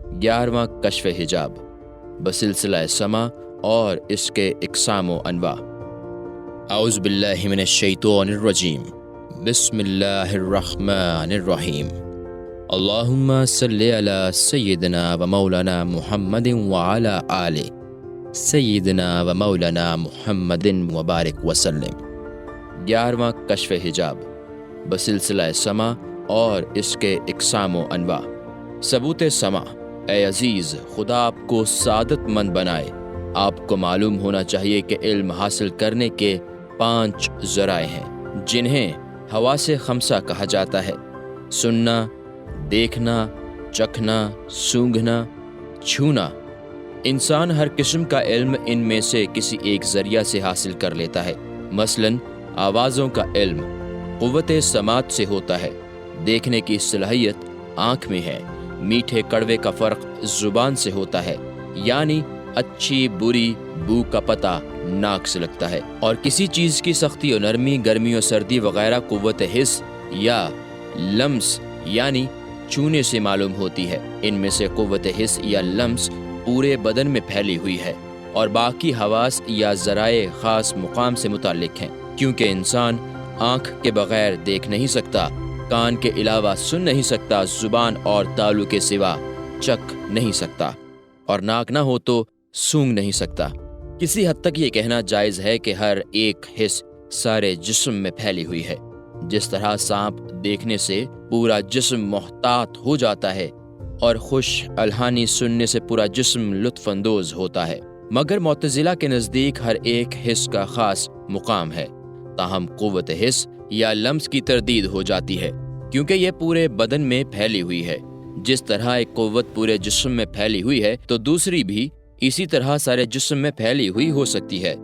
11واں کشف حجاب بسلسلہ سما اور اس کے اقسام و انواع۔ اعوذ باللہ من الشیطان الرجیم، بسم اللہ الرحمن الرحیم۔ اللہم صلی علی سیدنا و مولانا محمد وعلی آل سیدنا و مولانا محمد وبارک وسلم۔ 11واں کشف حجاب بسلسلہ سما اور اس کے اقسام و انواع۔ ثبوت سما۔ اے عزیز، خدا آپ کو سعادت مند بنائے۔ آپ کو معلوم ہونا چاہیے کہ علم حاصل کرنے کے 5 ذرائع ہیں جنہیں حواس خمسہ کہا جاتا ہے: سننا، دیکھنا، چکھنا، سونگھنا، چھونا۔ انسان ہر قسم کا علم ان میں سے کسی ایک ذریعہ سے حاصل کر لیتا ہے۔ مثلاً آوازوں کا علم قوت سماعت سے ہوتا ہے۔ دیکھنے کی صلاحیت آنکھ میں ہے۔ میٹھے کڑوے کا فرق زبان سے ہوتا ہے، یعنی اچھی بری بو کا پتہ ناک سے لگتا ہے۔ اور کسی چیز کی سختی و نرمی، گرمی و سردی وغیرہ قوت حس یا لمس یعنی چھونے سے معلوم ہوتی ہے۔ ان میں سے قوت حس یا لمس پورے بدن میں پھیلی ہوئی ہے، اور باقی حواس یا ذرائع خاص مقام سے متعلق ہیں، کیونکہ انسان آنکھ کے بغیر دیکھ نہیں سکتا، کان کے علاوہ سن نہیں سکتا، زبان اور تالو کے سوا چکھ نہیں سکتا، اور ناک نہ ہو تو سونگ نہیں سکتا۔ کسی حد تک یہ کہنا جائز ہے کہ ہر ایک حس سارے جسم میں پھیلی ہوئی ہے۔ جس طرح سانپ دیکھنے سے پورا جسم محتاط ہو جاتا ہے اور خوش الحانی سننے سے پورا جسم لطف اندوز ہوتا ہے، مگر معتزلہ کے نزدیک ہر ایک حس کا خاص مقام ہے۔ تاہم قوت حس یا لمس کی تردید ہو جاتی ہے، کیونکہ یہ پورے بدن میں پھیلی ہوئی ہے۔ جس طرح ایک قوت پورے جسم میں پھیلی ہوئی ہے تو دوسری بھی اسی طرح سارے جسم میں پھیلی ہوئی ہو سکتی ہے،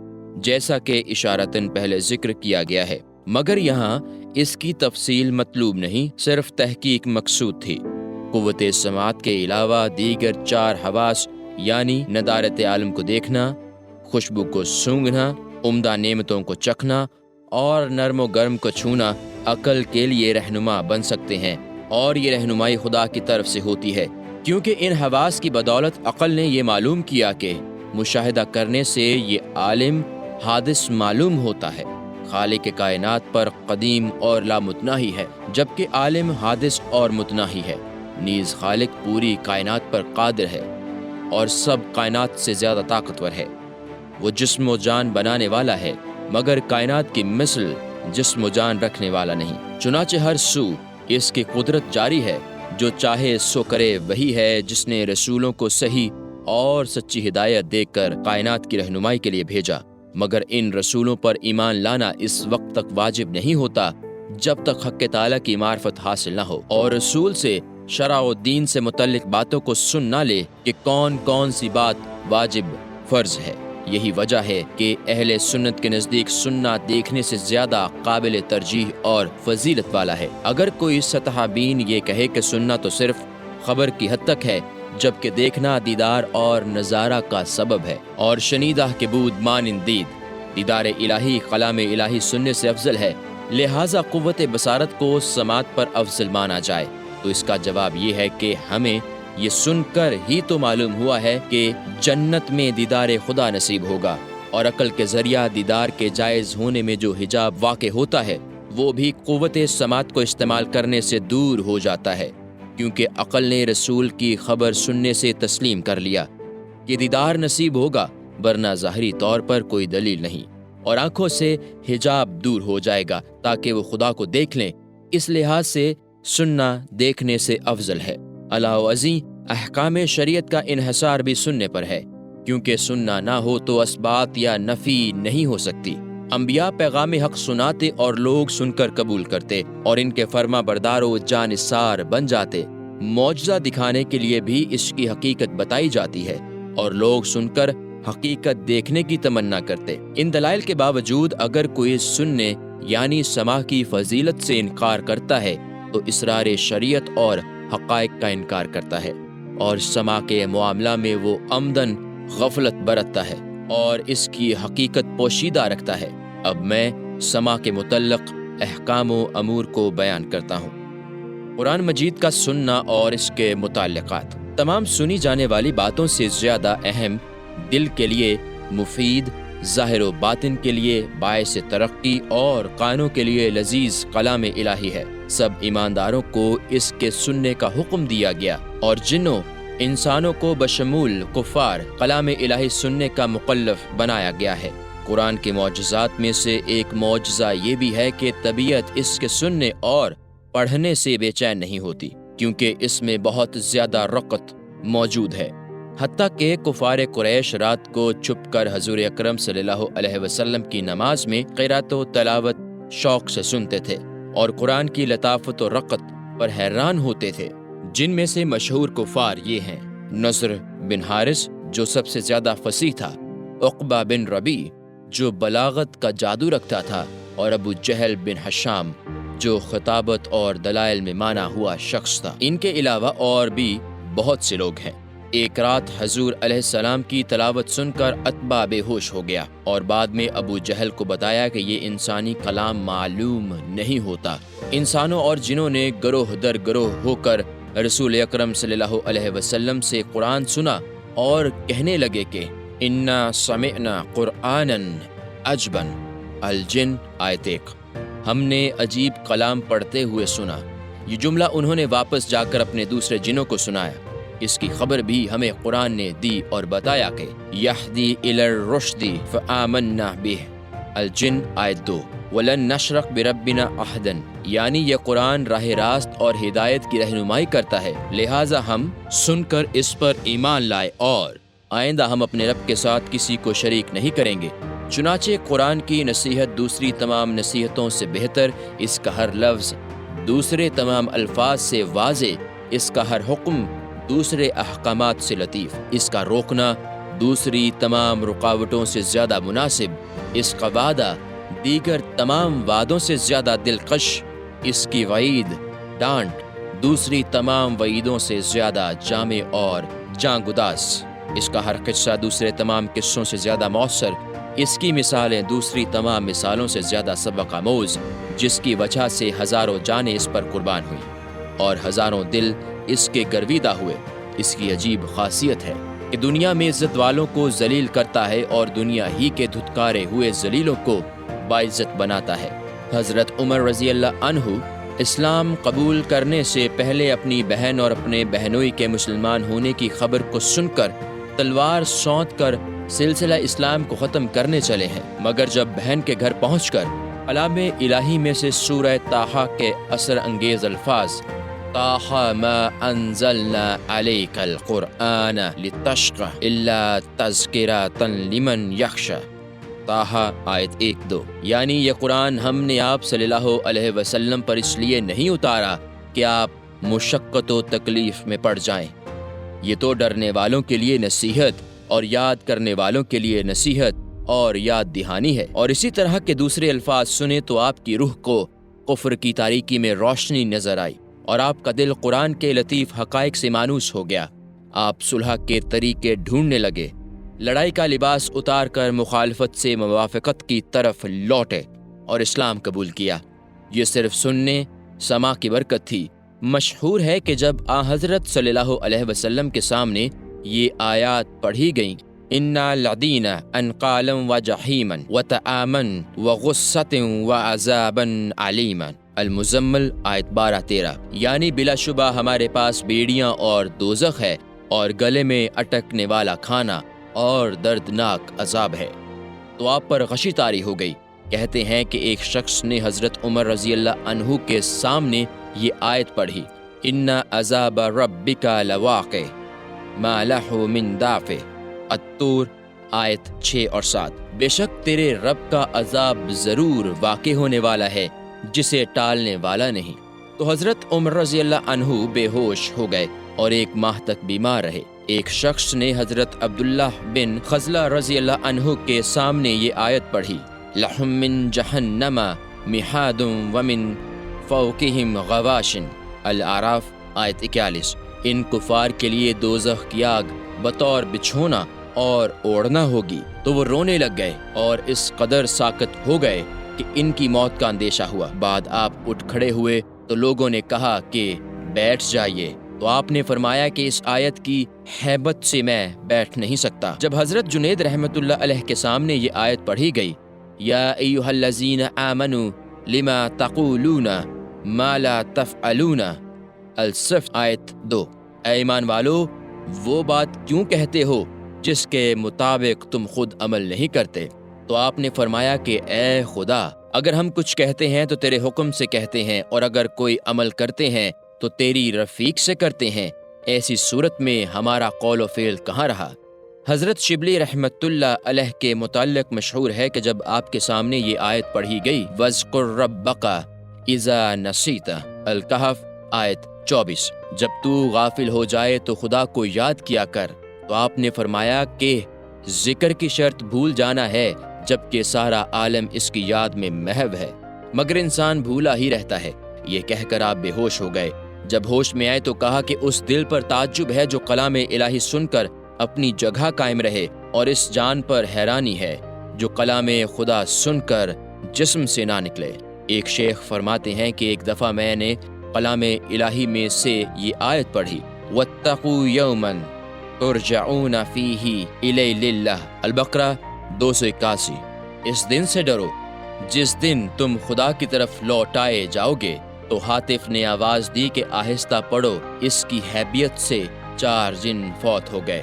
جیسا کہ اشارتاً پہلے ذکر کیا گیا ہے، مگر یہاں اس کی تفصیل مطلوب نہیں، صرف تحقیق مقصود تھی۔ قوت سماعت کے علاوہ دیگر 4 حواس یعنی ندارت عالم کو دیکھنا، خوشبو کو سونگھنا، عمدہ نعمتوں کو چکھنا اور نرم و گرم کو چھونا عقل کے لیے رہنما بن سکتے ہیں، اور یہ رہنمائی خدا کی طرف سے ہوتی ہے، کیونکہ ان حواس کی بدولت عقل نے یہ معلوم کیا کہ مشاہدہ کرنے سے یہ عالم حادث معلوم ہوتا ہے، خالق کائنات پر قدیم اور لامتناہی ہے، جبکہ عالم حادث اور متناہی ہے۔ نیز خالق پوری کائنات پر قادر ہے اور سب کائنات سے زیادہ طاقتور ہے۔ وہ جسم و جان بنانے والا ہے، مگر کائنات کی مثل جسم و جان رکھنے والا نہیں۔ چنانچہ ہر سو اس کی قدرت جاری ہے، جو چاہے سو کرے۔ وہی ہے جس نے رسولوں کو صحیح اور سچی ہدایت دے کر کائنات کی رہنمائی کے لیے بھیجا، مگر ان رسولوں پر ایمان لانا اس وقت تک واجب نہیں ہوتا جب تک حق تعالیٰ کی معرفت حاصل نہ ہو، اور رسول سے شرع و دین سے متعلق باتوں کو سن نہ لے کہ کون کون سی بات واجب فرض ہے۔ یہی وجہ ہے کہ اہل سنت کے نزدیک سننا دیکھنے سے زیادہ قابل ترجیح اور فضیلت والا ہے۔ اگر کوئی سطح بین یہ کہے کہ سننا تو صرف خبر کی حد تک ہے، جبکہ دیکھنا دیدار اور نظارہ کا سبب ہے، اور شنیدہ کے بود مانند دید، دیدار الہی کلام الہی سننے سے افضل ہے، لہٰذا قوت بصارت کو سماعت پر افضل مانا جائے۔ تو اس کا جواب یہ ہے کہ ہمیں یہ سن کر ہی تو معلوم ہوا ہے کہ جنت میں دیدار خدا نصیب ہوگا، اور عقل کے ذریعہ دیدار کے جائز ہونے میں جو حجاب واقع ہوتا ہے وہ بھی قوت سماعت کو استعمال کرنے سے دور ہو جاتا ہے، کیونکہ عقل نے رسول کی خبر سننے سے تسلیم کر لیا کہ دیدار نصیب ہوگا، ورنہ ظاہری طور پر کوئی دلیل نہیں، اور آنکھوں سے حجاب دور ہو جائے گا تاکہ وہ خدا کو دیکھ لیں۔ اس لحاظ سے سننا دیکھنے سے افضل ہے۔ علاوہ ازیں احکام شریعت کا انحصار بھی سننے پر ہے، کیونکہ سننا نہ ہو تو اثبات یا نفی نہیں ہو سکتی۔ انبیاء پیغام حق سناتے اور لوگ سن کر قبول کرتے اور ان کے فرما بردار و جانثار بن جاتے۔ معجزہ دکھانے کے لیے بھی اس کی حقیقت بتائی جاتی ہے، اور لوگ سن کر حقیقت دیکھنے کی تمنا کرتے۔ ان دلائل کے باوجود اگر کوئی سننے یعنی سماع کی فضیلت سے انکار کرتا ہے تو اسرار شریعت اور حقائق کا انکار کرتا ہے، اور سماع کے معاملہ میں وہ عمدن غفلت برتتا ہے اور اس کی حقیقت پوشیدہ رکھتا ہے۔ اب میں سماع کے متعلق احکام و امور کو بیان کرتا ہوں۔ قرآن مجید کا سننا اور اس کے متعلقات۔ تمام سنی جانے والی باتوں سے زیادہ اہم دل کے لیے مفید، ظاہر و باطن کے لیے باعث ترقی اور کانوں کے لیے لذیذ کلام الہی ہے۔ سب ایمانداروں کو اس کے سننے کا حکم دیا گیا اور جنوں انسانوں کو بشمول کفار کلام الہی سننے کا مکلف بنایا گیا ہے۔ قرآن کے معجزات میں سے ایک معجزہ یہ بھی ہے کہ طبیعت اس کے سننے اور پڑھنے سے بے چین نہیں ہوتی، کیونکہ اس میں بہت زیادہ رقت موجود ہے۔ حتیٰ کہ کفار قریش رات کو چھپ کر حضور اکرم صلی اللہ علیہ وسلم کی نماز میں قرات و تلاوت شوق سے سنتے تھے اور قرآن کی لطافت و رقت پر حیران ہوتے تھے۔ جن میں سے مشہور کفار یہ ہیں: نضر بن حارث جو سب سے زیادہ فصیح تھا، عقبہ بن ربیع جو بلاغت کا جادو رکھتا تھا، اور ابو جہل بن ہشام جو خطابت اور دلائل میں مانا ہوا شخص تھا۔ ان کے علاوہ اور بھی بہت سے لوگ ہیں۔ ایک رات حضور علیہ السلام کی تلاوت سن کر عتبہ بے ہوش ہو گیا اور بعد میں ابو جہل کو بتایا کہ یہ انسانی کلام معلوم نہیں ہوتا۔ انسانوں اور جنوں نے گروہ در گروہ ہو کر رسول اکرم صلی اللہ علیہ وسلم سے قرآن سنا اور کہنے لگے کہ انا سمعنا قرآنا عجبا الجن آیت 1۔ ہم نے عجیب کلام پڑھتے ہوئے سنا۔ یہ جملہ انہوں نے واپس جا کر اپنے دوسرے جنوں کو سنایا۔ اس کی خبر بھی ہمیں قرآن نے دی اور بتایا کہ یہدی الی الرشد فآمنا بہ الجن آیت 2۔ ولن نشرک بربنا احدا، یعنی یہ قرآن راہ راست اور ہدایت کی رہنمائی کرتا ہے، لہٰذا ہم سن کر اس پر ایمان لائے اور آئندہ ہم اپنے رب کے ساتھ کسی کو شریک نہیں کریں گے۔ چنانچہ قرآن کی نصیحت دوسری تمام نصیحتوں سے بہتر، اس کا ہر لفظ دوسرے تمام الفاظ سے واضح، اس کا ہر حکم دوسرے احکامات سے لطیف، اس کا روکنا دوسری تمام رکاوٹوں سے زیادہ مناسب، اس کا وعدہ دیگر تمام وعدوں سے زیادہ دلکش، اس کی وعید ڈانٹ دوسری تمام وعیدوں سے زیادہ جامع اور جاں گداز، اس کا ہر قصہ دوسرے تمام قصوں سے زیادہ مؤثر، اس کی مثالیں دوسری تمام مثالوں سے زیادہ سبق آموز، جس کی وجہ سے ہزاروں جانیں اس پر قربان ہوئیں اور ہزاروں دل اس کے گرویدہ ہوئے۔ اس کی عجیب خاصیت ہے کہ دنیا میں عزت والوں کو ذلیل کرتا ہے اور دنیا ہی کے دھتکارے ہوئے ذلیلوں کو باعزت بناتا ہے۔ حضرت عمر رضی اللہ عنہ اسلام قبول کرنے سے پہلے اپنی بہن اور اپنے بہنوئی کے مسلمان ہونے کی خبر کو سن کر تلوار سونت کر سلسلہ اسلام کو ختم کرنے چلے ہیں، مگر جب بہن کے گھر پہنچ کر کلام الہی میں سے سورہ طٰہٰ کے اثر انگیز الفاظ طٰہٰ ما انزلنا علیک القرآن لتشقى الا تذکرۃ لمن یخشی، طٰہٰ آیت 1-2، یعنی یہ قرآن ہم نے آپ صلی اللہ علیہ وسلم پر اس لیے نہیں اتارا کہ آپ مشقت و تکلیف میں پڑ جائیں، یہ تو ڈرنے والوں کے لیے نصیحت اور یاد کرنے والوں کے لیے نصیحت اور یاد دہانی ہے۔ اور اسی طرح کے دوسرے الفاظ سنے تو آپ کی روح کو کفر کی تاریکی میں روشنی نظر آئی اور آپ کا دل قرآن کے لطیف حقائق سے مانوس ہو گیا۔ آپ صلح کے طریقے ڈھونڈنے لگے، لڑائی کا لباس اتار کر مخالفت سے موافقت کی طرف لوٹے اور اسلام قبول کیا۔ یہ صرف سننے سما کی برکت تھی۔ مشہور ہے کہ جب آن حضرت صلی اللہ علیہ وسلم کے سامنے یہ آیات پڑھی گئیں، اِنَّا لَدِينَ أَنْقَالًا وَجَحِيمًا وَطَعَامًا وَغُصَّةً وَعَذَابًا عَلِيمًا، المزمل آیت 12-13، یعنی بلا شبہ ہمارے پاس بیڑیاں اور دوزخ ہے اور گلے میں اٹکنے والا کھانا اور دردناک عذاب ہے۔ تو آپ پر غشی طاری ہو گئی۔ کہتے ہیں کہ ایک شخص نے حضرت عمر رضی اللہ عنہ کے سامنے یہ آیت پڑھی، ان عذاب ربک لواقع ما لہ من دافع، الطور آیت 6 اور 7، بے شک تیرے رب کا عذاب ضرور واقع ہونے والا ہے جسے ٹالنے والا نہیں۔ تو حضرت عمر رضی اللہ عنہ بے ہوش ہو گئے اور 1 ماہ تک بیمار رہے۔ ایک شخص نے حضرت عبداللہ بن خزلہ رضی اللہ عنہ کے سامنے یہ آیت پڑھی، لہم من جہنم مہاد ومن فوقہم غواش، الاعراف آیت 41، ان کفار کے لیے دوزخ کی آگ بطور بچھونا اور اوڑھنا ہوگی۔ تو وہ رونے لگ گئے اور اس قدر ساکت ہو گئے کہ ان کی موت کا اندیشہ ہوا۔ بعد آپ اٹھ کھڑے ہوئے تو لوگوں نے کہا کہ بیٹھ جائیے، تو آپ نے فرمایا کہ اس آیت کی ہیبت سے میں بیٹھ نہیں سکتا۔ جب حضرت جنید رحمۃ اللہ علیہ کے سامنے یہ آیت پڑھی گئی، یا ایھا الذین آمنوا لما تقولون ما لا تفعلون، الصف آیت 2، اے ایمان والو وہ بات کیوں کہتے ہو جس کے مطابق تم خود عمل نہیں کرتے؟ تو آپ نے فرمایا کہ اے خدا، اگر ہم کچھ کہتے ہیں تو تیرے حکم سے کہتے ہیں، اور اگر کوئی عمل کرتے ہیں تو تیری رفیق سے کرتے ہیں، ایسی صورت میں ہمارا قول و فعل کہاں رہا؟ حضرت شبلی رحمت اللہ علیہ کے متعلق مشہور ہے کہ جب آپ کے سامنے یہ آیت پڑھی گئی، وَاذْكُرْ رَبَّكَ إِذَا نَسِيتَ، الکہف آیت 24، جب تو غافل ہو جائے تو خدا کو یاد کیا کر، تو آپ نے فرمایا کہ ذکر کی شرط بھول جانا ہے، جبکہ سارا عالم اس کی یاد میں محو ہے، مگر انسان بھولا ہی رہتا ہے۔ یہ کہہ کر آپ بے ہوش ہو گئے۔ جب ہوش میں آئے تو کہا کہ اس دل پر تعجب ہے جو کلام الہی سن کر اپنی جگہ قائم رہے، اور اس جان پر حیرانی ہے جو کلام خدا سن کر جسم سے نہ نکلے۔ ایک شیخ فرماتے ہیں کہ ایک دفعہ میں نے کلام الہی میں سے یہ آیت پڑھی، وَاتَّقُوا يَوْمًا تُرْجَعُونَ فِيهِ إِلَيْهِ لِلَّهِ، البقرہ 281۔ اس دن سے ڈرو جس دن تم خدا کی طرف لوٹائے جاؤ گے۔ تو حاطف نے آواز دی کہ آہستہ پڑھو، اس کی حیبیت سے 4 جن فوت ہو گئے۔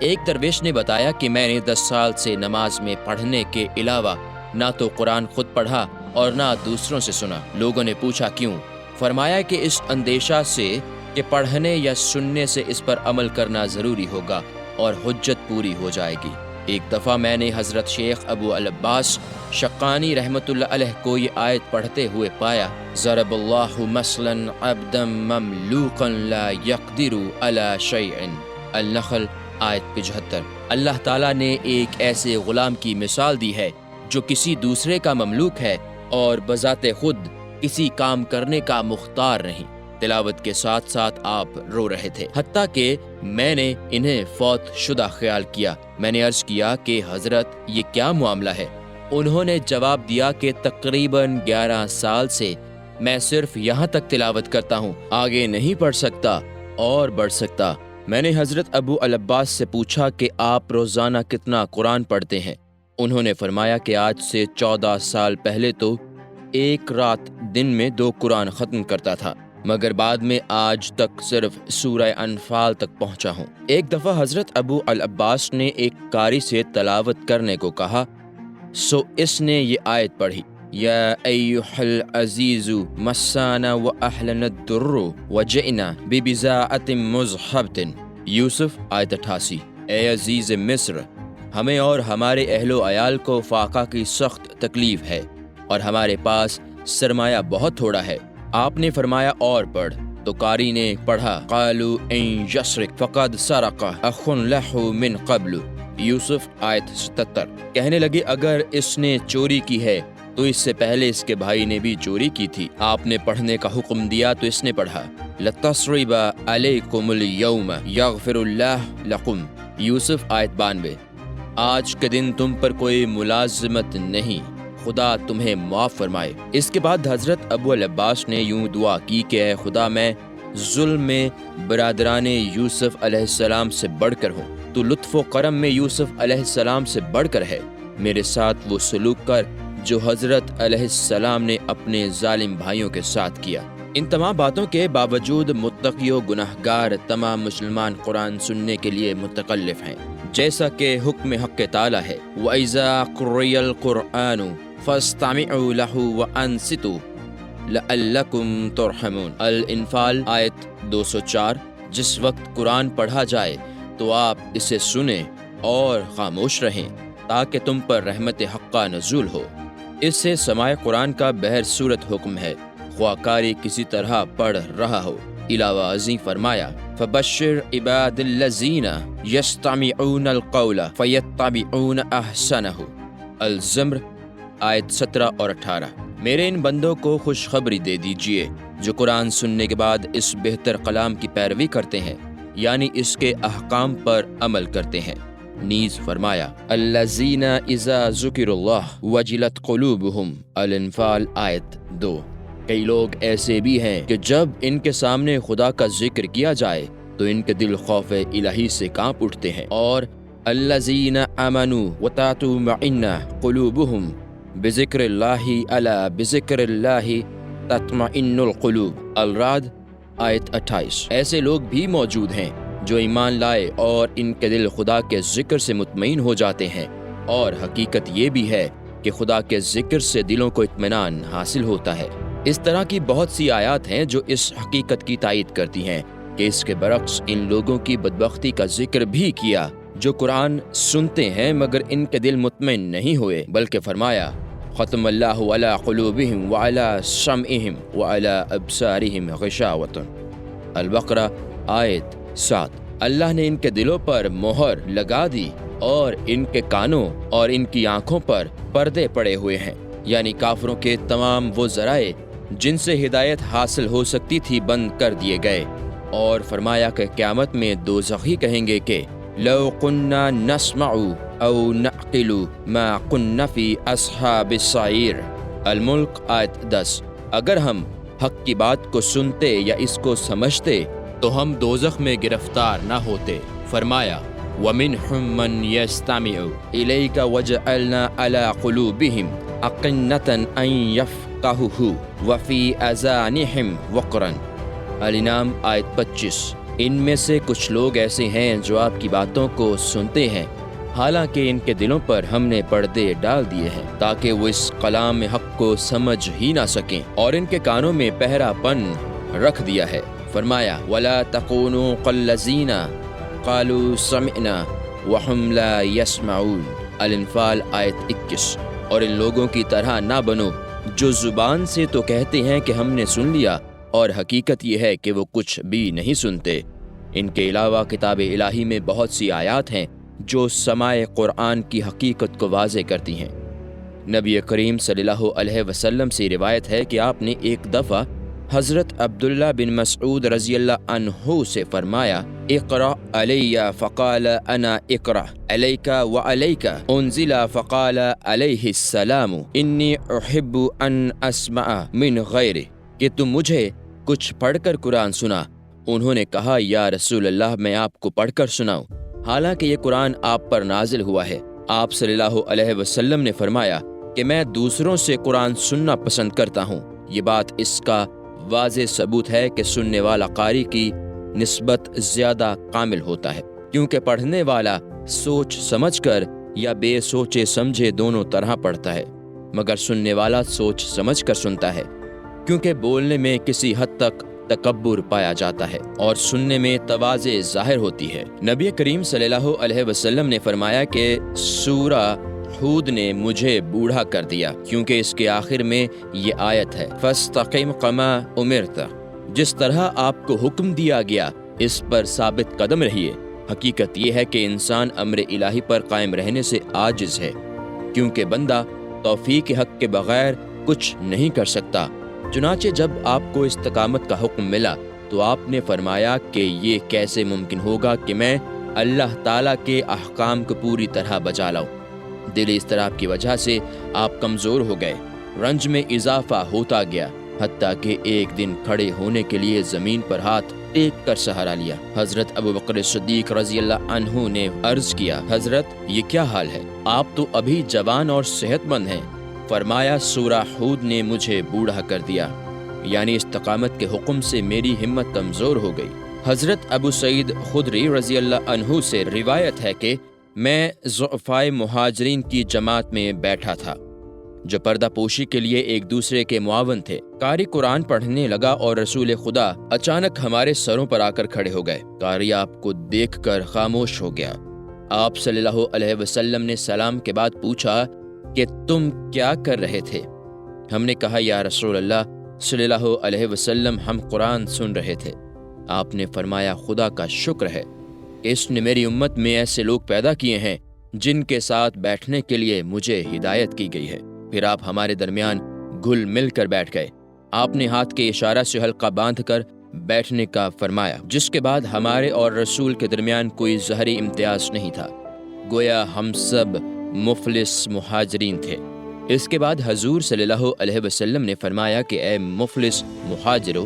ایک درویش نے بتایا کہ میں نے 10 سال سے نماز میں پڑھنے کے علاوہ نہ تو قرآن خود پڑھا اور نہ دوسروں سے سنا۔ لوگوں نے پوچھا کیوں؟ فرمایا کہ اس اندیشہ سے کہ پڑھنے یا سننے سے اس پر عمل کرنا ضروری ہوگا اور حجت پوری ہو جائے گی۔ ایک دفعہ میں نے حضرت شیخ ابو العباس شقانی رحمۃ اللہ علیہ کو یہ آیت پڑھتے ہوئے پایا، ضرب اللہ مثلا عبدا مملوقا لا يقدر على شيء، النحل آیت 75۔ اللہ تعالیٰ نے ایک ایسے غلام کی مثال دی ہے جو کسی دوسرے کا مملوک ہے اور بذات خود کسی کام کرنے کا مختار نہیں۔ تلاوت کے ساتھ ساتھ آپ رو رہے تھے، حتیٰ کہ میں نے انہیں فوت شدہ خیال کیا۔ میں نے عرض کیا کہ حضرت یہ کیا معاملہ ہے؟ انہوں نے جواب دیا کہ تقریباً 11 سال سے میں صرف یہاں تک تلاوت کرتا ہوں، آگے نہیں پڑھ سکتا اور بڑھ سکتا۔ میں نے حضرت ابو العباس سے پوچھا کہ آپ روزانہ کتنا قرآن پڑھتے ہیں؟ انہوں نے فرمایا کہ آج سے 14 سال پہلے تو ایک رات دن میں 2 قرآن ختم کرتا تھا، مگر بعد میں آج تک صرف سورہ انفال تک پہنچا ہوں۔ ایک دفعہ حضرت ابو العباس نے ایک قاری سے تلاوت کرنے کو کہا، سو اس نے یہ آیت پڑھی، یا ایھا العزیز مسانا واہلنا الضر وجئنا ببضاعۃ مزحبۃ، یوسف آیت 88۔ اے عزیز مصر، ہمیں اور ہمارے اہل و عیال کو فاقہ کی سخت تکلیف ہے اور ہمارے پاس سرمایہ بہت تھوڑا ہے۔ آپ نے فرمایا اور پڑھ، تو قاری نے پڑھا، قالوا ان یسرق فقد سرق اخ لہ من قبل، یوسف آیت 77۔ کہنے لگے اگر اس نے چوری کی ہے تو اس سے پہلے اس کے بھائی نے بھی چوری کی تھی۔ آپ نے پڑھنے کا حکم دیا تو اس نے پڑھا، لتصرب علیکم اليوم یغفر اللہ لکم، یوسف آیت 92۔ آج کے دن تم پر کوئی ملازمت نہیں، خدا تمہیں معاف فرمائے۔ اس کے بعد حضرت ابو العباس نے یوں دعا کی کہ اے خدا، میں ظلم میں برادران یوسف علیہ السلام سے بڑھ کر ہوں، تو لطف و کرم میں یوسف علیہ السلام سے بڑھ کر ہے، میرے ساتھ وہ سلوک کر جو حضرت علیہ السلام نے اپنے ظالم بھائیوں کے ساتھ کیا۔ ان تمام باتوں کے باوجود متقی و گناہگار تمام مسلمان قرآن سننے کے لیے متکلف ہیں، جیسا کہ حکم حق تعالی ہے، وَإِذَا قُرِّئَ الْقُرْآنُ فَاسْتَمِعُوا لَهُ وَأَنصِتُوا لَعَلَّكُمْ تُرْحَمُونَ، الانفال آیت 204۔ جس وقت قرآن پڑھا جائے تو آپ اسے سنیں اور خاموش رہیں تاکہ تم پر رحمت حقہ نزول ہو۔ اس سے سماع قرآن کا بہر صورت حکم ہے، خواہ قاری کسی طرح پڑھ رہا ہو۔ علاوہ ازیں فرمایا، فبشر عباد الذین یستمعون القول فیتبعون احسنہ، الزمر آیت 17 اور 18۔ میرے ان بندوں کو خوشخبری دے دیجئے جو قرآن سننے کے بعد اس بہتر کلام کی پیروی کرتے ہیں، یعنی اس کے احکام پر عمل کرتے ہیں۔ نیز فرمایا، الذین اذا ذکر اللہ وجلت قلوبہم، الانفال آیت 2۔ کئی لوگ ایسے بھی ہیں کہ جب ان کے سامنے خدا کا ذکر کیا جائے تو ان کے دل خوف الہی سے کانپ اٹھتے ہیں۔ اور الذین آمنوا وتطمئن قلوبہم بذکر اللہ الا بذکر اللہ تطمئن القلوب، الرعد آیت 28۔ ایسے لوگ بھی موجود ہیں جو ایمان لائے اور ان کے دل خدا کے ذکر سے مطمئن ہو جاتے ہیں، اور حقیقت یہ بھی ہے کہ خدا کے ذکر سے دلوں کو اطمینان حاصل ہوتا ہے۔ اس طرح کی بہت سی آیات ہیں جو اس حقیقت کی تائید کرتی ہیں کہ اس کے برعکس ان لوگوں کی بدبختی کا ذکر بھی کیا جو قرآن سنتے ہیں مگر ان کے دل مطمئن نہیں ہوئے، بلکہ فرمایا ختم اللہ علی قلوبہم وعلی سمعہم وعلی ابصارہم غشاوۃ، البقرہ آیت 7۔ اللہ نے ان کے دلوں پر مہر لگا دی اور ان کے کانوں اور ان کی آنکھوں پر پردے پڑے ہوئے ہیں، یعنی کافروں کے تمام وہ ذرائع جن سے ہدایت حاصل ہو سکتی تھی بند کر دیے گئے، اور فرمایا کہ قیامت میں دوزخی کہیں گے کہ لو كنا نسمع او نعقل ما كنا في اصحاب السعیر، الملک آیت 10۔ اگر ہم حق کی بات کو سنتے یا اس کو سمجھتے تو ہم دوزخ میں گرفتار نہ ہوتے۔ فرمایا وَمِنْهُمْ مَنْ يَسْتَمِعُ إِلَيْكَ وَجَعَلْنَا عَلَى قُلُوبِهِمْ أَقِنَّةً أَنْ يَفْقَهُوهُ وَفِي آذَانِهِمْ وَقْرًا، الانعام آیت 25۔ ان میں سے کچھ لوگ ایسے ہیں جو آپ کی باتوں کو سنتے ہیں حالانکہ ان کے دلوں پر ہم نے پردے ڈال دیے ہیں تاکہ وہ اس کلام حق کو سمجھ ہی نہ سکیں، اور ان کے کانوں میں پہرا پن رکھ دیا ہے۔ فرمایا وَلَا تَكُونُوا كَالَّذِينَ قَالُوا سَمِعْنَا وَهُمْ لَا يَسْمَعُونَ، الانفال آیت 21۔ اور ان لوگوں کی طرح نہ بنو جو زبان سے تو کہتے ہیں کہ ہم نے سن لیا اور حقیقت یہ ہے کہ وہ کچھ بھی نہیں سنتے۔ ان کے علاوہ کتاب الہی میں بہت سی آیات ہیں جو سماع قرآن کی حقیقت کو واضح کرتی ہیں۔ نبی کریم صلی اللہ علیہ وسلم سے روایت ہے کہ آپ نے ایک دفعہ حضرت عبداللہ بن مسعود رضی اللہ عنہ سے فرمایا اقرأ علی فقال انا اقرأ علیک وعلیک انزل فقال علیہ السلام انی احب ان اسمع من غیرہ، کہ تم مجھے کچھ پڑھ کر قرآن سنا۔ انہوں نے کہا یا رسول اللہ میں آپ کو پڑھ کر سناؤں حالانکہ یہ قرآن آپ پر نازل ہوا ہے؟ آپ صلی اللہ علیہ وسلم نے فرمایا کہ میں دوسروں سے قرآن سننا پسند کرتا ہوں۔ یہ بات اس کا واضح ثبوت ہے کہ سننے والا قاری کی نسبت زیادہ کامل ہوتا ہے، کیونکہ پڑھنے والا سوچ سمجھ کر یا بے سوچے سمجھے دونوں طرح پڑھتا ہے، مگر سننے والا سوچ سمجھ کر سنتا ہے، کیونکہ بولنے میں کسی حد تک تکبر پایا جاتا ہے اور سننے میں تواضع ظاہر ہوتی ہے۔ نبی کریم صلی اللہ علیہ وسلم نے فرمایا کہ سورہ ہود نے مجھے بوڑھا کر دیا، کیونکہ اس کے آخر میں یہ آیت ہے فَاسْتَقِمْ كَمَا أُمِرْتَ، جس طرح آپ کو حکم دیا گیا اس پر ثابت قدم رہیے۔ حقیقت یہ ہے کہ انسان امر الہی پر قائم رہنے سے عاجز ہے، کیونکہ بندہ توفیق حق کے بغیر کچھ نہیں کر سکتا۔ چنانچہ جب آپ کو استقامت کا حکم ملا تو آپ نے فرمایا کہ یہ کیسے ممکن ہوگا کہ میں اللہ تعالیٰ کے احکام کو پوری طرح بجا لاؤں۔ دلی اضطراب کی وجہ سے آپ کمزور ہو گئے، رنج میں اضافہ ہوتا گیا، حتیٰ کہ ایک دن کھڑے ہونے کے لیے زمین پر ہاتھ ٹیک کر سہارا لیا۔ حضرت ابوبکر صدیق رضی اللہ عنہ نے عرض کیا حضرت یہ کیا حال ہے؟ آپ تو ابھی جوان اور صحت مند ہیں۔ فرمایا سورہ ہود نے مجھے بوڑھا کر دیا، یعنی استقامت کے حکم سے میری ہمت کمزور ہو گئی۔ حضرت ابو سعید خدری رضی اللہ عنہ سے روایت ہے کہ میں ضعفائے مہاجرین کی جماعت میں بیٹھا تھا جو پردہ پوشی کے لیے ایک دوسرے کے معاون تھے۔ قاری قرآن پڑھنے لگا اور رسول خدا اچانک ہمارے سروں پر آ کر کھڑے ہو گئے۔ قاری آپ کو دیکھ کر خاموش ہو گیا۔ آپ صلی اللہ علیہ وسلم نے سلام کے بعد پوچھا کہ تم کیا کر رہے تھے؟ ہم نے کہا یا رسول اللہ صلی اللہ علیہ وسلم ہم قرآن سن رہے تھے۔ آپ نے فرمایا خدا کا شکر ہے کہ اس نے میری امت میں ایسے لوگ پیدا کیے ہیں جن کے ساتھ بیٹھنے کے لیے مجھے ہدایت کی گئی ہے۔ پھر آپ ہمارے درمیان گھل مل کر بیٹھ گئے۔ آپ نے ہاتھ کے اشارہ سے حلقہ باندھ کر بیٹھنے کا فرمایا، جس کے بعد ہمارے اور رسول کے درمیان کوئی ظاہری امتیاز نہیں تھا، گویا ہم سب مفلس مہاجرین تھے۔ اس کے بعد حضور صلی اللہ علیہ وسلم نے فرمایا کہ اے مفلس مہاجرو،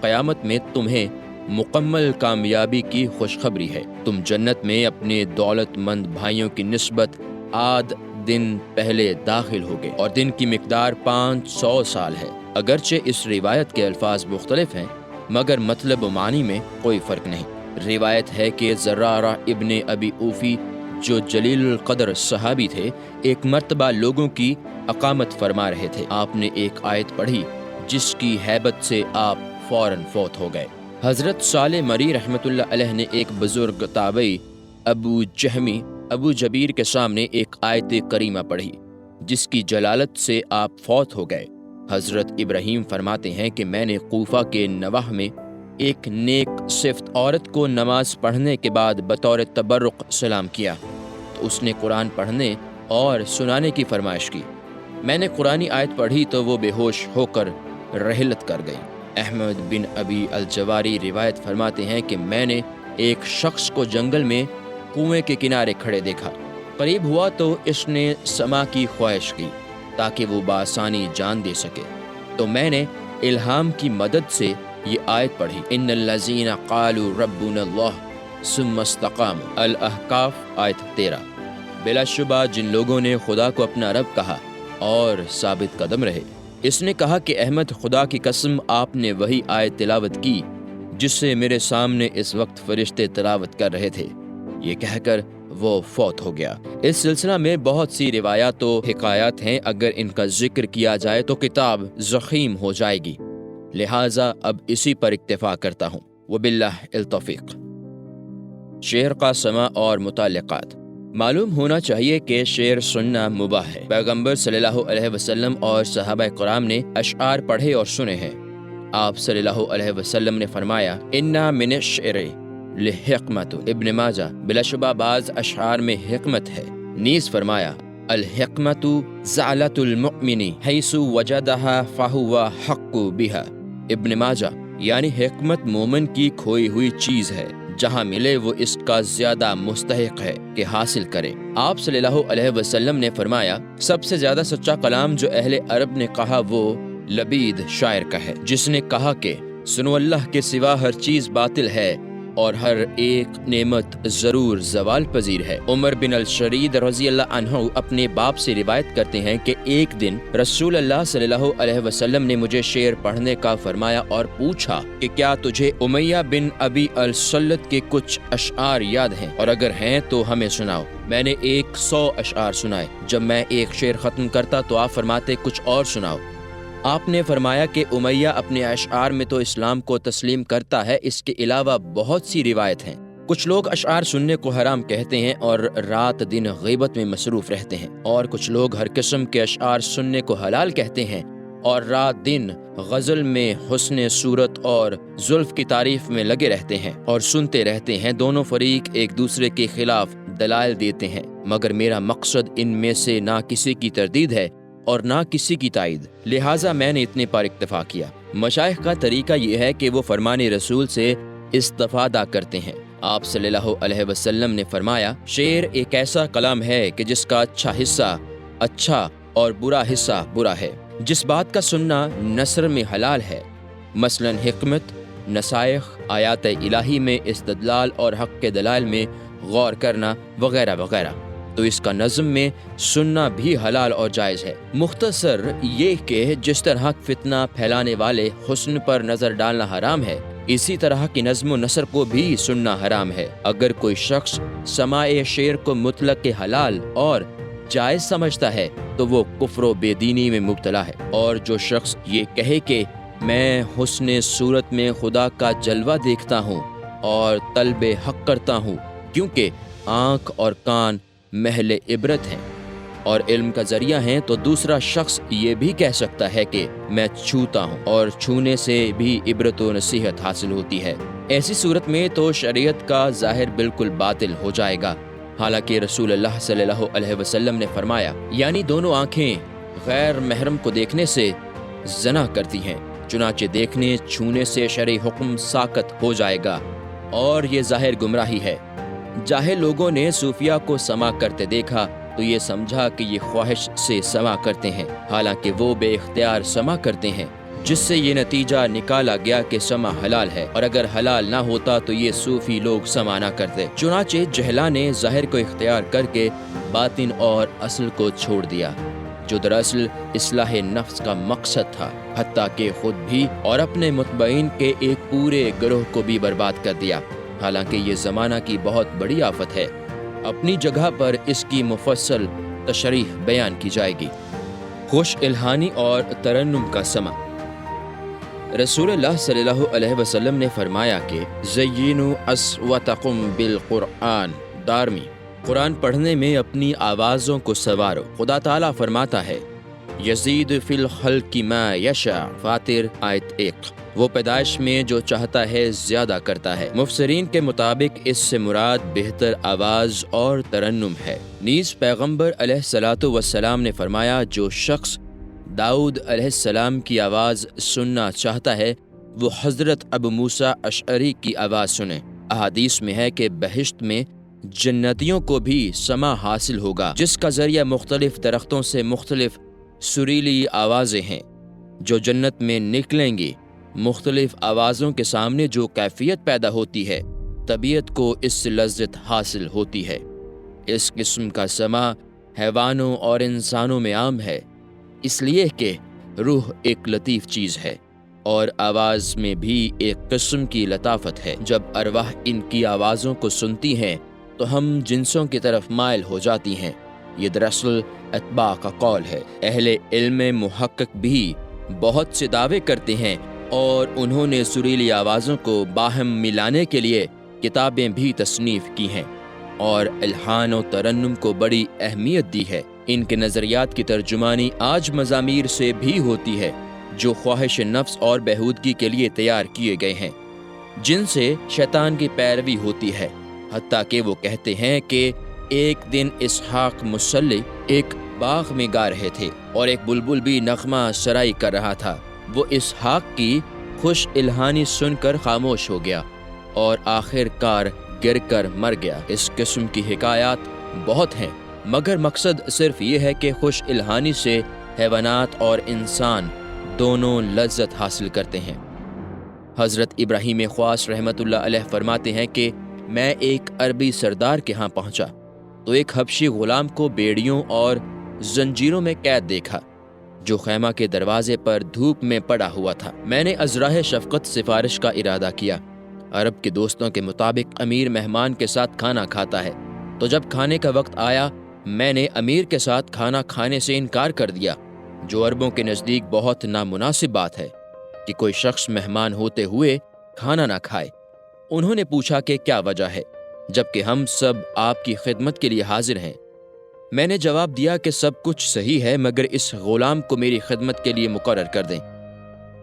قیامت میں تمہیں مکمل کامیابی کی خوشخبری ہے۔ تم جنت میں اپنے دولت مند بھائیوں کی نسبت آدھ دن پہلے داخل ہوگے اور دن کی مقدار 500 سال ہے۔ اگرچہ اس روایت کے الفاظ مختلف ہیں مگر مطلب و معنی میں کوئی فرق نہیں۔ روایت ہے کہ زرارہ ابن ابی اوفی جو جلیل القدر صحابی تھے، ایک مرتبہ لوگوں کی اقامت فرما رہے تھے۔ آپ نے ایک آیت پڑھی جس کی ہیبت سے آپ فوراً فوت ہو گئے۔ حضرت صالح مری رحمۃ اللہ علیہ نے ایک بزرگ تابعی ابو جبیر کے سامنے ایک آیت کریمہ پڑھی جس کی جلالت سے آپ فوت ہو گئے۔ حضرت ابراہیم فرماتے ہیں کہ میں نے کوفہ کے نواح میں ایک نیک صفت عورت کو نماز پڑھنے کے بعد بطور تبرک سلام کیا تو اس نے قرآن پڑھنے اور سنانے کی فرمائش کی۔ میں نے قرآنی آیت پڑھی تو وہ بے ہوش ہو کر رحلت کر گئی۔ احمد بن ابی الجواری روایت فرماتے ہیں کہ میں نے ایک شخص کو جنگل میں کنویں کے کنارے کھڑے دیکھا۔ قریب ہوا تو اس نے سما کی خواہش کی تاکہ وہ بآسانی جان دے سکے، تو میں نے الہام کی مدد سے یہ آیت پڑھی، ان الذین قالوا ربنا اللہ ثم استقاموا، الاحقاف آیت 13۔ بلا شبہ جن لوگوں نے خدا کو اپنا رب کہا اور ثابت قدم رہے۔ اس نے کہا کہ احمد، خدا کی قسم آپ نے وہی آیت تلاوت کی جس سے میرے سامنے اس وقت فرشتے تلاوت کر رہے تھے۔ یہ کہہ کر وہ فوت ہو گیا۔ اس سلسلہ میں بہت سی روایات و حکایات ہیں، اگر ان کا ذکر کیا جائے تو کتاب ضخیم ہو جائے گی، لہٰذا اب اسی پر اکتفا کرتا ہوں۔ وباللہ التوفیق۔ شعر کا سماع اور متعلقات۔ معلوم ہونا چاہیے کہ شعر سننا مباح ہے۔ پیغمبر صلی اللہ علیہ وسلم اور صحابہ کرام نے اشعار پڑھے اور سنے ہیں۔ آپ صلی اللہ علیہ وسلم نے فرمایا، اِنَّا مِنَ الشِّعْرِ لِحِکْمَةٌ، ابن ماجہ، بلا شبہ بعض اشعار میں حکمت ہے۔ نیز فرمایا، الحکمۃ زعلۃ المؤمن حیث وجدها فہو حق بها، ابن ماجہ، یعنی حکمت مومن کی کھوئی ہوئی چیز ہے، جہاں ملے وہ اس کا زیادہ مستحق ہے کہ حاصل کرے۔ آپ صلی اللہ علیہ وسلم نے فرمایا، سب سے زیادہ سچا کلام جو اہل عرب نے کہا وہ لبید شاعر کا ہے، جس نے کہا کہ سنو اللہ کے سوا ہر چیز باطل ہے اور ہر ایک نعمت ضرور زوال پذیر ہے۔ عمر بن الشرید رضی اللہ عنہ اپنے باپ سے روایت کرتے ہیں کہ ایک دن رسول اللہ صلی اللہ علیہ وسلم نے مجھے شعر پڑھنے کا فرمایا اور پوچھا کہ کیا تجھے امیہ بن ابی السلط کے کچھ اشعار یاد ہیں، اور اگر ہیں تو ہمیں سناؤ۔ میں نے 100 اشعار سنائے۔ جب میں ایک شعر ختم کرتا تو آپ فرماتے کچھ اور سناؤ۔ آپ نے فرمایا کہ امیہ اپنے اشعار میں تو اسلام کو تسلیم کرتا ہے، اس کے علاوہ بہت سی روایت ہیں۔ کچھ لوگ اشعار سننے کو حرام کہتے ہیں اور رات دن غیبت میں مصروف رہتے ہیں، اور کچھ لوگ ہر قسم کے اشعار سننے کو حلال کہتے ہیں اور رات دن غزل میں حسن صورت اور زلف کی تعریف میں لگے رہتے ہیں اور سنتے رہتے ہیں۔ دونوں فریق ایک دوسرے کے خلاف دلائل دیتے ہیں، مگر میرا مقصد ان میں سے نہ کسی کی تردید ہے اور نہ کسی کی تائید، لہٰذا میں نے اتنے پر اکتفا کیا۔ مشائخ کا طریقہ یہ ہے کہ وہ فرمان رسول سے استفادہ کرتے ہیں۔ آپ صلی اللہ علیہ وسلم نے فرمایا، شعر ایک ایسا کلام ہے کہ جس کا اچھا حصہ اچھا اور برا حصہ برا ہے، جس بات کا سننا نثر میں حلال ہے، مثلا حکمت، نصائح، آیات الہی میں استدلال اور حق کے دلائل میں غور کرنا وغیرہ وغیرہ، تو اس کا نظم میں سننا بھی حلال اور جائز ہے۔ مختصر یہ کہ جس طرح فتنہ پھیلانے والے حسن پر نظر ڈالنا حرام ہے، اسی طرح کی نظم و نثر کو بھی سننا حرام ہے۔ اگر کوئی شخص سماع شعر کو مطلق حلال اور جائز سمجھتا ہے تو وہ کفر و بے دینی میں مبتلا ہے، اور جو شخص یہ کہے کہ میں حسن صورت میں خدا کا جلوہ دیکھتا ہوں اور طلب حق کرتا ہوں، کیونکہ آنکھ اور کان محل عبرت ہیں اور علم کا ذریعہ ہیں، تو دوسرا شخص یہ بھی کہہ سکتا ہے کہ میں چھوتا ہوں اور چھونے سے بھی عبرت و نصیحت حاصل ہوتی ہے۔ ایسی صورت میں تو شریعت کا ظاہر بالکل باطل ہو جائے گا، حالانکہ رسول اللہ صلی اللہ علیہ وسلم نے فرمایا، یعنی دونوں آنکھیں غیر محرم کو دیکھنے سے زنا کرتی ہیں، چنانچہ دیکھنے چھونے سے شرعی حکم ساقط ہو جائے گا، اور یہ ظاہر گمراہی ہے۔ جاہل لوگوں نے صوفیہ کو سما کرتے دیکھا تو یہ سمجھا کہ یہ خواہش سے سما کرتے ہیں، حالانکہ وہ بے اختیار سما کرتے ہیں، جس سے یہ نتیجہ نکالا گیا کہ سما حلال ہے، اور اگر حلال نہ ہوتا تو یہ صوفی لوگ سما نہ کرتے۔ چنانچہ جہلا نے ظاہر کو اختیار کر کے باطن اور اصل کو چھوڑ دیا، جو دراصل اصلاح نفس کا مقصد تھا، حتیٰ کہ خود بھی اور اپنے متبعین کے ایک پورے گروہ کو بھی برباد کر دیا۔ حالانکہ یہ زمانہ کی بہت بڑی آفت ہے، اپنی جگہ پر اس کی مفصل تشریح بیان کی جائے گی۔ خوش الہانی اور ترنم کا سما۔ رسول اللہ صلی اللہ علیہ وسلم نے فرمایا کہ زینوا اصواتکم بالقرآن، دارمی، قرآن پڑھنے میں اپنی آوازوں کو سنوارو۔ خدا تعالیٰ فرماتا ہے یزید فی الخلق ما یشاء، فاطر آیت 1۔ وہ پیدائش میں جو چاہتا ہے زیادہ کرتا ہے۔ مفسرین کے مطابق اس سے مراد بہتر آواز اور ترنم ہے۔ نیز پیغمبر علیہ الصلاۃ والسلام نے فرمایا جو شخص داؤد علیہ السلام کی آواز سننا چاہتا ہے وہ حضرت ابو موسیٰ اشعری کی آواز سنے۔ احادیث میں ہے کہ بہشت میں جنتیوں کو بھی سما حاصل ہوگا، جس کا ذریعہ مختلف درختوں سے مختلف سریلی آوازیں ہیں جو جنت میں نکلیں گی۔ مختلف آوازوں کے سامنے جو کیفیت پیدا ہوتی ہے، طبیعت کو اس سے لذت حاصل ہوتی ہے۔ اس قسم کا سما حیوانوں اور انسانوں میں عام ہے، اس لیے کہ روح ایک لطیف چیز ہے اور آواز میں بھی ایک قسم کی لطافت ہے۔ جب ارواح ان کی آوازوں کو سنتی ہیں تو ہم جنسوں کی طرف مائل ہو جاتی ہیں۔ یہ دراصل اتباع کا قول ہے۔ اہل علم محقق بھی بہت سے دعوے کرتے ہیں اور انہوں نے سریلی آوازوں کو باہم ملانے کے لیے کتابیں بھی تصنیف کی ہیں اور الحان و ترنم کو بڑی اہمیت دی ہے۔ ان کے نظریات کی ترجمانی آج مزامیر سے بھی ہوتی ہے جو خواہش نفس اور بہودگی کے لیے تیار کیے گئے ہیں، جن سے شیطان کی پیروی ہوتی ہے۔ حتیٰ کہ وہ کہتے ہیں کہ ایک دن اسحاق مصلی ایک باغ میں گا رہے تھے اور ایک بلبل بھی نغمہ سرائی کر رہا تھا۔ وہ اسحاق کی خوش الہانی سن کر خاموش ہو گیا اور آخر کار گر کر مر گیا۔ اس قسم کی حکایات بہت ہیں، مگر مقصد صرف یہ ہے کہ خوش الہانی سے حیوانات اور انسان دونوں لذت حاصل کرتے ہیں۔ حضرت ابراہیم خواص رحمۃ اللہ علیہ فرماتے ہیں کہ میں ایک عربی سردار کے ہاں پہنچا تو ایک حبشی غلام کو بیڑیوں اور زنجیروں میں قید دیکھا جو خیمہ کے دروازے پر دھوپ میں پڑا ہوا تھا۔ میں نے ازراہ شفقت سفارش کا ارادہ کیا۔ عرب کے دوستوں کے مطابق امیر مہمان کے ساتھ کھانا کھاتا ہے، تو جب کھانے کا وقت آیا میں نے امیر کے ساتھ کھانا کھانے سے انکار کر دیا، جو عربوں کے نزدیک بہت نامناسب بات ہے کہ کوئی شخص مہمان ہوتے ہوئے کھانا نہ کھائے۔ انہوں نے پوچھا کہ کیا وجہ ہے، جبکہ ہم سب آپ کی خدمت کے لیے حاضر ہیں۔ میں نے جواب دیا کہ سب کچھ صحیح ہے، مگر اس غلام کو میری خدمت کے لیے مقرر کر دیں۔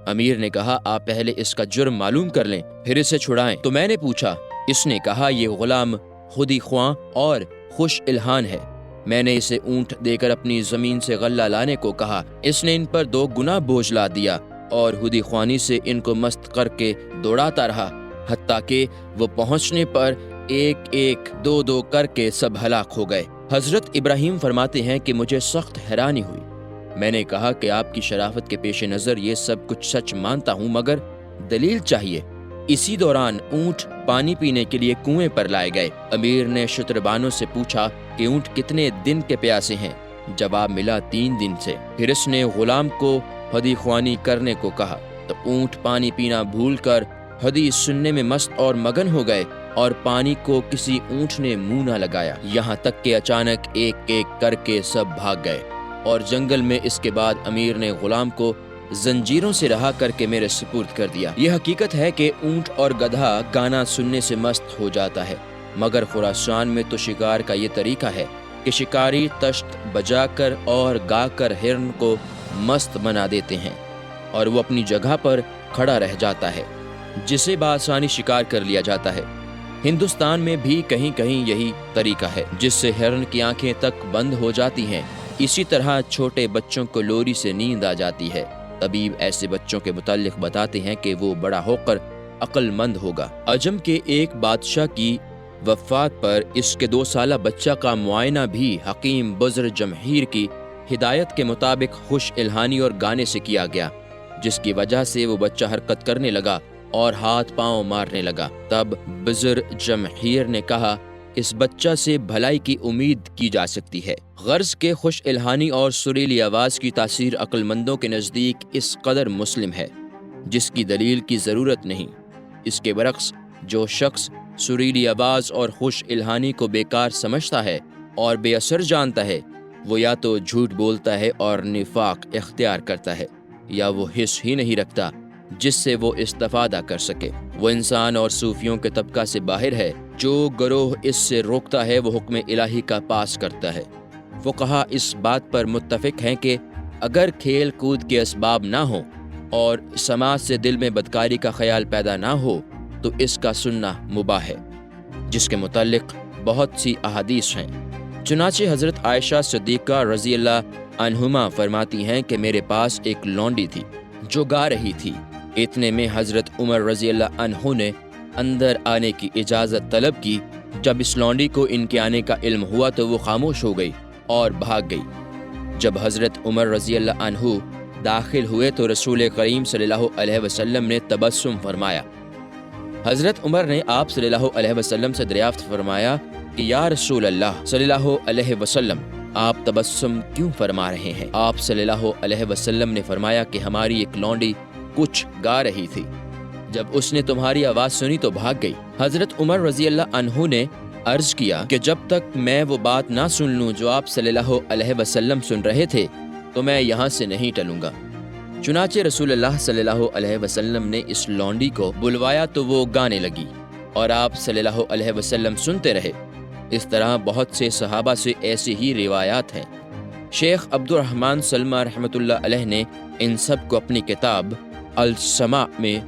امیر نے کہا آپ پہلے اس کا جرم معلوم کر لیں پھر اسے چھڑائیں۔ تو میں نے پوچھا، اس نے کہا یہ غلام خودی خواں اور خوش الہان ہے۔ میں نے اسے اونٹ دے کر اپنی زمین سے غلہ لانے کو کہا، اس نے ان پر 2 گنا بوجھ لا دیا اور خودی خوانی سے ان کو مست کر کے دوڑاتا رہا، حتیٰ کہ وہ پہنچنے پر ایک ایک 2 کر کے سب ہلاک ہو گئے۔ حضرت ابراہیم فرماتے ہیں کہ مجھے سخت حیرانی ہوئی۔ میں نے کہا کہ آپ کی شرافت کے پیش نظر یہ سب کچھ سچ مانتا ہوں، مگر دلیل چاہیے۔ اسی دوران اونٹ پانی پینے کے لیے کنویں پر لائے گئے۔ امیر نے شتربانوں سے پوچھا کہ اونٹ کتنے دن کے پیاسے ہیں؟ جواب ملا 3 دن سے۔ پھر اس نے غلام کو حدیث خوانی کرنے کو کہا تو اونٹ پانی پینا بھول کر حدیث سننے میں مست اور مگن ہو گئے اور پانی کو کسی اونٹ نے منہ نہ لگایا، یہاں تک کہ اچانک ایک ایک کر کے سب بھاگ گئے اور جنگل میں۔ اس کے بعد امیر نے غلام کو زنجیروں سے رہا کر کے میرے سپرد کر دیا۔ یہ حقیقت ہے کہ اونٹ اور گدھا گانا سننے سے مست ہو جاتا ہے، مگر خراسان میں تو شکار کا یہ طریقہ ہے کہ شکاری تشت بجا کر اور گا کر ہرن کو مست بنا دیتے ہیں اور وہ اپنی جگہ پر کھڑا رہ جاتا ہے، جسے بآسانی شکار کر لیا جاتا ہے۔ ہندوستان میں بھی کہیں کہیں یہی طریقہ ہے، جس سے ہرن کی آنکھیں تک بند ہو جاتی ہیں۔ اسی طرح چھوٹے بچوں کو لوری سے نیند آ جاتی ہے۔ طبیب ایسے بچوں کے متعلق بتاتے ہیں کہ وہ بڑا ہو کر عقل مند ہوگا۔ عجم کے ایک بادشاہ کی وفات پر اس کے 2 سالہ بچہ کا معائنہ بھی حکیم بزر جمحیر کی ہدایت کے مطابق خوش الہانی اور گانے سے کیا گیا، جس کی وجہ سے وہ بچہ حرکت کرنے لگا اور ہاتھ پاؤں مارنے لگا۔ تب بزر جمحیر نے کہا، اس بچہ سے بھلائی کی امید کی جا سکتی ہے۔ غرض کے خوش الہانی اور سریلی آواز کی تاثیر عقل مندوں کے نزدیک اس قدر مسلم ہے جس کی دلیل کی ضرورت نہیں۔ اس کے برعکس جو شخص سریلی آواز اور خوش الہانی کو بیکار سمجھتا ہے اور بے اثر جانتا ہے، وہ یا تو جھوٹ بولتا ہے اور نفاق اختیار کرتا ہے، یا وہ حس ہی نہیں رکھتا جس سے وہ استفادہ کر سکے۔ وہ انسان اور صوفیوں کے طبقہ سے باہر ہے۔ جو گروہ اس سے روکتا ہے وہ حکم الہی کا پاس کرتا ہے۔ فقہا اس بات پر متفق ہیں کہ اگر کھیل کود کے اسباب نہ ہوں اور سماج سے دل میں بدکاری کا خیال پیدا نہ ہو تو اس کا سننا مباح ہے، جس کے متعلق بہت سی احادیث ہیں۔ چنانچہ حضرت عائشہ صدیقہ رضی اللہ عنہما فرماتی ہیں کہ میرے پاس ایک لونڈی تھی جو گا رہی تھی۔ اتنے میں حضرت عمر رضی اللہ عنہ نے اندر آنے کی اجازت طلب کی۔ جب اس لونڈی کو ان کے آنے کا علم ہوا تو وہ خاموش ہو گئی اور بھاگ گئی۔ جب حضرت عمر رضی اللہ عنہ داخل ہوئے تو رسول کریم صلی اللہ علیہ وسلم نے تبسم فرمایا۔ حضرت عمر نے آپ صلی اللہ علیہ وسلم سے دریافت فرمایا کہ یا رسول اللہ صلی اللہ علیہ وسلم، آپ تبسم کیوں فرما رہے ہیں؟ آپ صلی اللہ علیہ وسلم نے فرمایا کہ ہماری ایک لونڈی کچھ گا رہی تھی، جب اس نے تمہاری آواز سنی تو بھاگ گئی۔ حضرت عمر رضی اللہ عنہ نے عرض کیا کہ جب تک میں وہ بات نہ سن لوں جو آپ صلی اللہ علیہ وسلم سن رہے تھے تو میں یہاں سے نہیں ٹلوں گا۔ چنانچہ رسول اللہ صلی اللہ علیہ وسلم نے اس لونڈی کو بلوایا تو وہ گانے لگی اور آپ صلی اللہ علیہ وسلم سنتے رہے۔ اس طرح بہت سے صحابہ سے ایسی ہی روایات ہیں۔ شیخ عبد الرحمن سلمہ رحمۃ اللہ علیہ نے ان سب کو اپنی کتاب السماع میں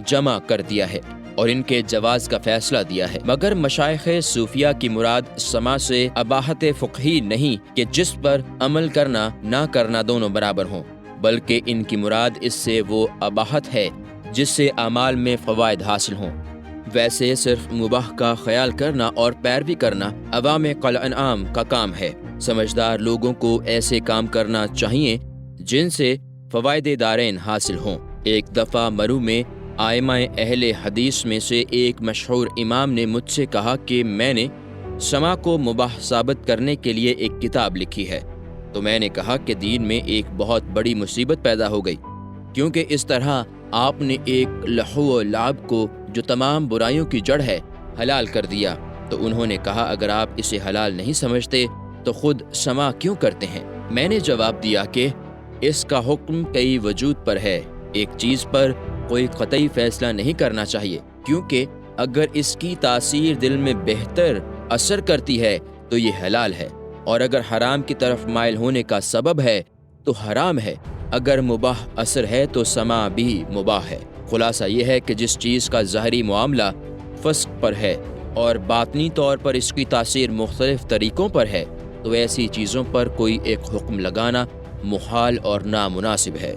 جمع کر دیا ہے اور ان کے جواز کا فیصلہ دیا ہے، مگر مشائخ صوفیہ کی مراد سماع سے اباحت فقہی نہیں کہ جس پر عمل کرنا نہ کرنا دونوں برابر ہوں، بلکہ ان کی مراد اس سے وہ اباحت ہے جس سے اعمال میں فوائد حاصل ہوں۔ ویسے صرف مباح کا خیال کرنا اور پیروی کرنا عوام کالانعام کا کام ہے۔ سمجھدار لوگوں کو ایسے کام کرنا چاہیے جن سے فوائد دارین حاصل ہوں۔ ایک دفعہ مرو میں ائمہ اہل حدیث میں سے ایک مشہور امام نے مجھ سے کہا کہ میں نے سماع کو مباح ثابت کرنے کے لیے ایک کتاب لکھی ہے، تو میں نے کہا کہ دین میں ایک بہت بڑی مصیبت پیدا ہو گئی، کیونکہ اس طرح آپ نے ایک لہو و لعب کو جو تمام برائیوں کی جڑ ہے حلال کر دیا۔ تو انہوں نے کہا اگر آپ اسے حلال نہیں سمجھتے تو خود سماع کیوں کرتے ہیں؟ میں نے جواب دیا کہ اس کا حکم کئی وجود پر ہے، ایک چیز پر کوئی قطعی فیصلہ نہیں کرنا چاہیے، کیونکہ اگر اس کی تاثیر دل میں بہتر اثر کرتی ہے تو یہ حلال ہے، اور اگر حرام کی طرف مائل ہونے کا سبب ہے تو حرام ہے۔ اگر مباح اثر ہے تو سماع بھی مباح ہے۔ خلاصہ یہ ہے کہ جس چیز کا ظاہری معاملہ فسق پر ہے اور باطنی طور پر اس کی تاثیر مختلف طریقوں پر ہے تو ایسی چیزوں پر کوئی ایک حکم لگانا محال اور نامناسب ہے۔